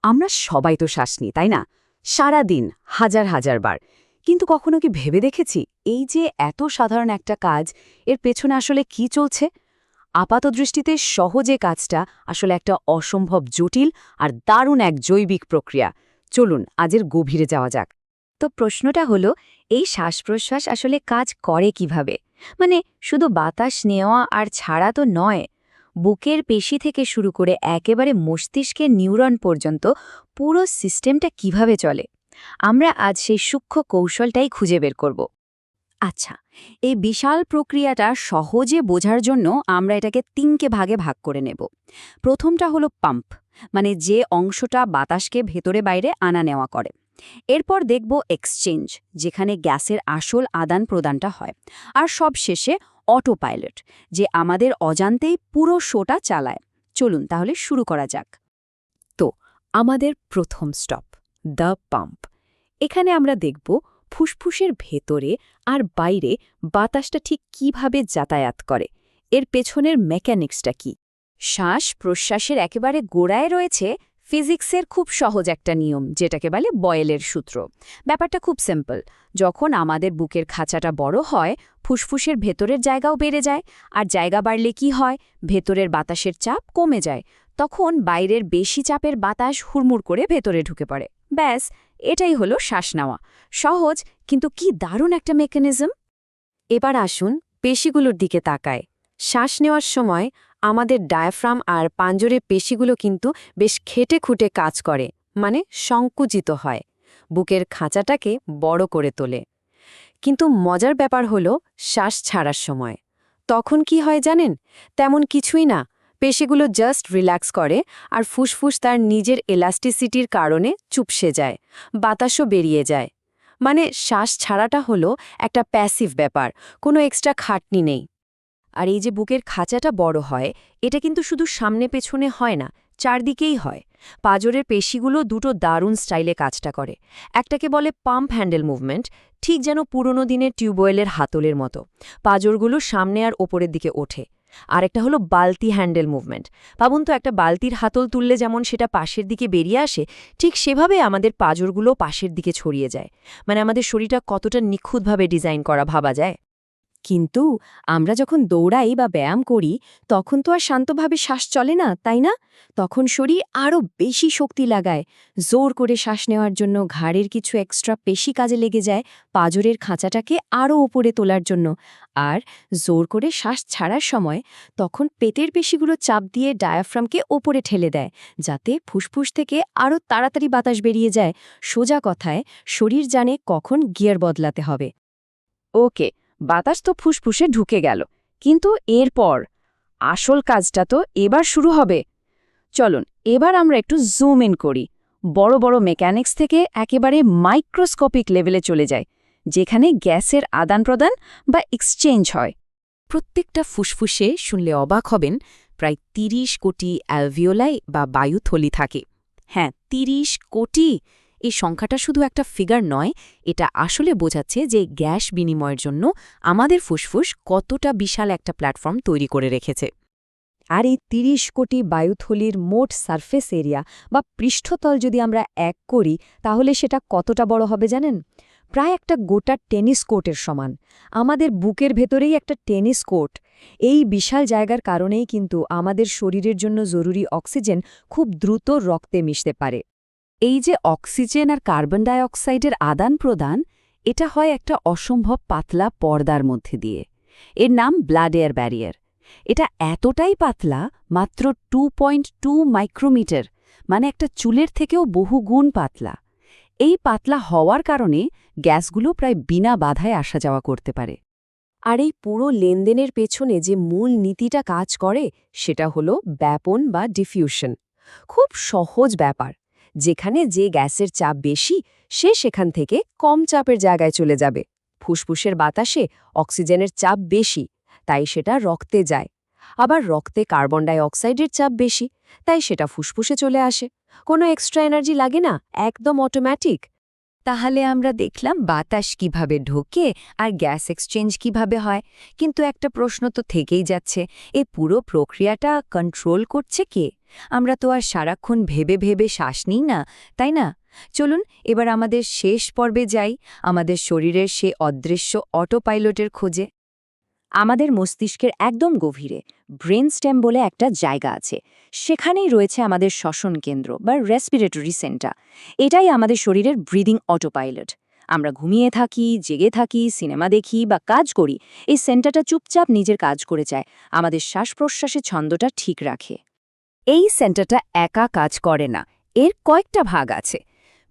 আমরা সবাই তো শ্বাস নিই, তাই না? সারাদিন হাজার হাজার বার। কিন্তু কখনো কি ভেবে দেখেছি এই যে এত সাধারণ একটা কাজ, এর পেছনে আসলে কি চলছে? আপাতদৃষ্টিতে সহজে কাজটা আসলে একটা অসম্ভব জটিল আর দারুণ এক জৈবিক প্রক্রিয়া। চলুন আজের গভীরে যাওয়া যাক। তো প্রশ্নটা হলো, এই শ্বাস-প্রশ্বাস আসলে কাজ করে কিভাবে? মানে শুধু বাতাস নেওয়া আর ছাড়া তো নয়। বুকের পেশি থেকে শুরু করে একেবারে মস্তিষ্কের নিউরন পর্যন্ত পুরো সিস্টেমটা কিভাবে চলে? আমরা আজ সেই সূক্ষ্ম কৌশলটাই খুঁজে বের করব। আচ্ছা, এই বিশাল প্রক্রিয়াটা সহজে বোঝার জন্য আমরা এটাকে তিনকে ভাগে ভাগ করে নেব। প্রথমটা হলো পাম্প, মানে যে অংশটা বাতাসকে ভেতরে বাইরে আনা নেওয়া করে। এরপর দেখব এক্সচেঞ্জ, যেখানে গ্যাসের আসল আদান প্রদানটা হয়। আর সবশেষে অটো পাইলট, যে আমাদের অজান্তেই পুরো শোটা চালায়। চলুন তাহলে শুরু করা যাক। তো আমাদের প্রথম স্টপ, দ্য পাম্প। এখানে আমরা দেখব ফুসফুসের ভেতরে আর বাইরে বাতাসটা ঠিক কিভাবে যাতায়াত করে, এর পেছনের মেকানিক্সটা কি। শ্বাস প্রশ্বাসের একেবারে গোড়ায় রয়েছে ফিজিক্সের খুব সহজ একটা নিয়ম, যেটাকে বলে বয়েলের সূত্র। ব্যাপারটা খুব সিম্পল। যখন আমাদের বুকের খাঁচাটা বড় হয়, ফুসফুসের ভেতরের জায়গাও বেড়ে যায়। আর জায়গা বাড়লে কি হয়? ভেতরের বাতাসের চাপ কমে যায়। তখন বাইরের বেশি চাপের বাতাস হুড়মুড় করে ভেতরে ঢুকে পড়ে। ব্যাস, এটাই হলো শ্বাস নেওয়া। সহজ, কিন্তু কি দারুণ একটা মেকানিজম। এবার আসুন পেশিগুলোর দিকে তাকায়। শ্বাস নেওয়ার সময় আমাদের ডায়াফ্রাম আর পাঁজরের পেশিগুলো কিন্তু বেশ খেটে খুঁটে কাজ করে, মানে সংকুচিত হয়, বুকের খাঁচাটাকে বড় করে তোলে। কিন্তু মজার ব্যাপার হলো শ্বাস ছাড়ার সময়। তখন কি হয় জানেন? তেমন কিছুই না। পেশিগুলো জাস্ট রিল্যাক্স করে আর ফুসফুস তার নিজের এলাস্টিসিটির কারণে চুপসে যায়, বাতাসও বেরিয়ে যায়। মানে শ্বাস ছাড়াটা হলো একটা প্যাসিভ ব্যাপার, কোনো এক্সট্রা খাটনি নেই। আর এই যে বুকের খাঁচাটা বড় হয়, এটা কিন্তু শুধু সামনে পেছনে হয় না, চারদিকেই হয়। পাঁজরের পেশিগুলো দুটো দারুণ স্টাইলে কাজটা করে। একটাকে বলে পাম্প হ্যান্ডেল মুভমেন্ট, ঠিক যেন পুরনো দিনের টিউবওয়েলের হাতলের মতো। পাঁজরগুলো সামনে আর ওপরের দিকে ওঠে। আরেকটা হলো বালতি হ্যান্ডেল মুভমেন্ট। ভাবুন তো, একটা বালতির হাতল তুললে যেমন সেটা পাশের দিকে বেরিয়ে আসে, ঠিক সেভাবে আমাদের পাঁজরগুলো পাশের দিকে ছড়িয়ে যায়। মানে আমাদের শরীরটা কতটা নিখুঁতভাবে ডিজাইন করা ভাবা যায়। কিন্তু আমরা যখন দৌড়াই বা ব্যায়াম করি, তখন তো আর শান্তভাবে শ্বাস চলে না, তাই না? তখন শরীর আরও বেশি শক্তি লাগায়। জোর করে শ্বাস নেওয়ার জন্য ঘাড়ের কিছু এক্সট্রা পেশি কাজে লেগে যায় পাঁজরের খাঁচাটাকে আরও ওপরে তোলার জন্য। আর জোর করে শ্বাস ছাড়ার সময় তখন পেটের পেশিগুলো চাপ দিয়ে ডায়াফ্রামকে ওপরে ঠেলে দেয়, যাতে ফুসফুস থেকে আরও তাড়াতাড়ি বাতাস বেরিয়ে যায়। সোজা কথায়, শরীর জানে কখন গিয়ার বদলাতে হবে। ওকে, বাতাস তো ফুসফুসে ঢুকে গেল, কিন্তু এরপর আসল কাজটা তো এবার শুরু হবে। চলুন এবার আমরা একটু জুম ইন করি, বড় বড় মেকানিক্স থেকে একেবারে মাইক্রোস্কোপিক লেভেলে চলে যায়, যেখানে গ্যাসের আদান প্রদান বা এক্সচেঞ্জ হয়। প্রত্যেকটা ফুসফুসে, শুনলে অবাক হবেন, প্রায় ৩০ কোটি অ্যালভিওলাই বা বায়ুথলি থাকে। হ্যাঁ, ৩০ কোটি। এই সংখ্যাটা শুধু একটা ফিগার নয়, এটা আসলে বোঝাচ্ছে যে গ্যাস বিনিময়ের জন্য আমাদের ফুসফুস কতটা বিশাল একটা প্ল্যাটফর্ম তৈরি করে রেখেছে। আর এই ৩০ কোটি বায়ুথলির মোট সারফেস এরিয়া বা পৃষ্ঠতল যদি আমরা এক করি, তাহলে সেটা কতটা বড় হবে জানেন? প্রায় একটা গোটা টেনিস কোর্টের সমান। আমাদের বুকের ভেতরেই একটা টেনিস কোর্ট। এই বিশাল জায়গার কারণেই কিন্তু আমাদের শরীরের জন্য জরুরি অক্সিজেন খুব দ্রুত রক্তে মিশতে পারে। এই যে অক্সিজেন আর কার্বন ডাই অক্সাইডের আদান প্রদান, এটা হয় একটা অসম্ভব পাতলা পর্দার মধ্যে দিয়ে। এর নাম ব্লাড এয়ার ব্যারিয়ার। এটা এতটাই পাতলা, মাত্র 2.2 মাইক্রোমিটার, মানে একটা চুলের থেকেও বহু গুণ পাতলা। এই পাতলা হওয়ার কারণে গ্যাসগুলো প্রায় বিনা বাধায় আসা যাওয়া করতে পারে। আর এই পুরো লেনদেনের পেছনে যে মূল নীতিটা কাজ করে, সেটা হলো ব্যাপন বা ডিফিউশন। খুব সহজ ব্যাপার। যেখানে যে গ্যাসের চাপ বেশি, সে সেখান থেকে কম চাপের জায়গায় চলে যাবে। ফুসফুসের বাতাসে অক্সিজেনের চাপ বেশি, তাই সেটা রক্তে যায়। আবার রক্তে কার্বন ডাই অক্সাইডের চাপ বেশি, তাই সেটা ফুসফুসে চলে আসে। কোনো এক্সট্রা এনার্জি লাগে না, একদম অটোমেটিক। তাহলে আমরা দেখলাম বাতাস কিভাবে ঢোকে আর গ্যাস এক্সচেঞ্জ কিভাবে হয়, কিন্তু একটা প্রশ্ন তো থেকেই যাচ্ছে, এই পুরো প্রক্রিয়াটা কন্ট্রোল করছে কে? আমরা তো আর সারাক্ষণ ভেবে ভেবে শ্বাস নিই না, তাই না? চলুন এবার আমাদের শেষ পর্বে যাই, আমাদের শরীরের সে অদৃশ্য অটো পাইলটের খোঁজে। আমাদের মস্তিষ্কের একদম গভীরে ব্রেন স্টেম বলে একটা জায়গা আছে। সেখানেই রয়েছে আমাদের শ্বসন কেন্দ্র বা রেসপিরেটরি সেন্টার। এটাই আমাদের শরীরের ব্রিদিং অটোপাইলট। আমরা ঘুমিয়ে থাকি, জেগে থাকি, সিনেমা দেখি বা কাজ করি, এই সেন্টারটা চুপচাপ নিজের কাজ করে যায়, আমাদের শ্বাস প্রশ্বাসের ছন্দটা ঠিক রাখে। এই সেন্টারটা একা কাজ করে না, এর কয়েকটা ভাগ আছে।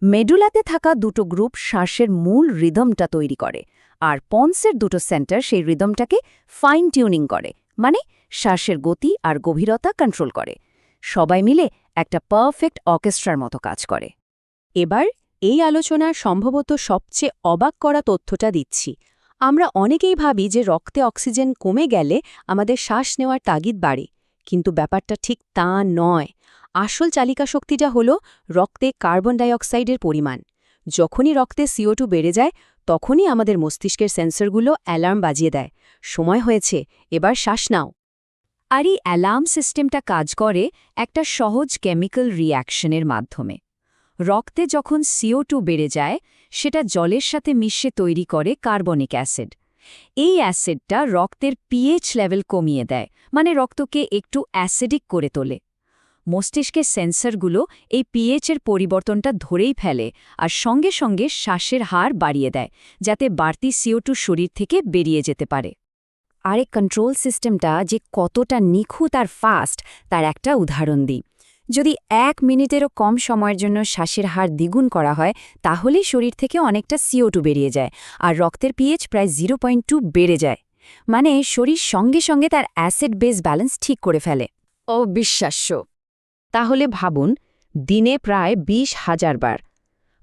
মেডুলাতে থাকা দুটো গ্রুপ শ্বাসের মূল রিদমটা তৈরি করে, আর পন্সের দুটো সেন্টার সেই রিদমটাকে ফাইন টিউনিং করে, মানে শ্বাসের গতি আর গভীরতা কন্ট্রোল করে। সবাই মিলে একটা পারফেক্ট অর্কেস্ট্রার মতো কাজ করে। এবার এই আলোচনার সম্ভবত সবচেয়ে অবাক করা তথ্যটা দিচ্ছি। আমরা অনেকেই ভাবি যে রক্তে অক্সিজেন কমে গেলে আমাদের শ্বাস নেওয়ার তাগিদ বাড়ে, কিন্তু ব্যাপারটা ঠিক তা নয়। আসল চালিকা শক্তিটা হলো রক্তে কার্বন ডাইঅক্সাইডের পরিমাণ। যখনই রক্তে CO2 বেড়ে যায়, তখনই আমাদের মস্তিষ্কের সেন্সরগুলো অ্যালার্ম বাজিয়ে দেয়, সময় হয়েছে, এবার শ্বাস নাও। আর এই অ্যালার্ম সিস্টেমটা কাজ করে একটা সহজ কেমিক্যাল রিঅ্যাকশনের মাধ্যমে। রক্তে যখন CO2 বেড়ে যায়, সেটা জলের সাথে মিশে তৈরি করে কার্বনিক অ্যাসিড। এই অ্যাসিডটা রক্তের পিএইচ লেভেল কমিয়ে দেয়, মানে রক্তকে একটু অ্যাসিডিক করে তোলে। মস্তিষ্কের সেন্সরগুলো এই পিএইচের পরিবর্তনটা ধরেই ফেলে আর সঙ্গে সঙ্গে শ্বাসের হার বাড়িয়ে দেয়, যাতে বাড়তি CO2 শরীর থেকে বেরিয়ে যেতে পারে। আর এই কন্ট্রোল সিস্টেমটা যে কতটা নিখুঁত আর ফাস্ট, তার একটা উদাহরণ দিই। যদি 1 মিনিটেরও কম সময়ের জন্য শ্বাসের হার দ্বিগুণ করা হয়, তাহলেই শরীর থেকে অনেকটা CO2 বেরিয়ে যায় আর রক্তের পিএইচ প্রায় 0.2 বেড়ে যায়। মানে শরীর সঙ্গে সঙ্গে তার অ্যাসিড বেস ব্যালেন্স ঠিক করে ফেলে। অবিশ্বাস্য! তাহলে ভাবুন, দিনে প্রায় 20,000 বার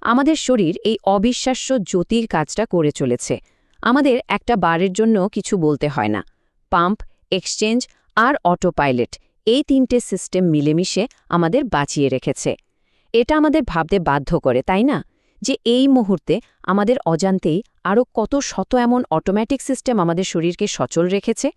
আমাদের শরীর এই অবিশ্বাস্য জ্যোতির কাজটা করে চলেছে। আমাদের একটা বারের জন্য কিছু বলতে হয় না। পাম্প, এক্সচেঞ্জ আর অটো পাইলট, এই 3টে সিস্টেম মিলেমিশে আমাদের বাঁচিয়ে রেখেছে। এটা আমাদের ভাবতে বাধ্য করে, তাই না, যে এই মুহূর্তে আমাদের অজান্তেই আরও কত শত এমন অটোমেটিক সিস্টেম আমাদের শরীরকে সচল রেখেছে।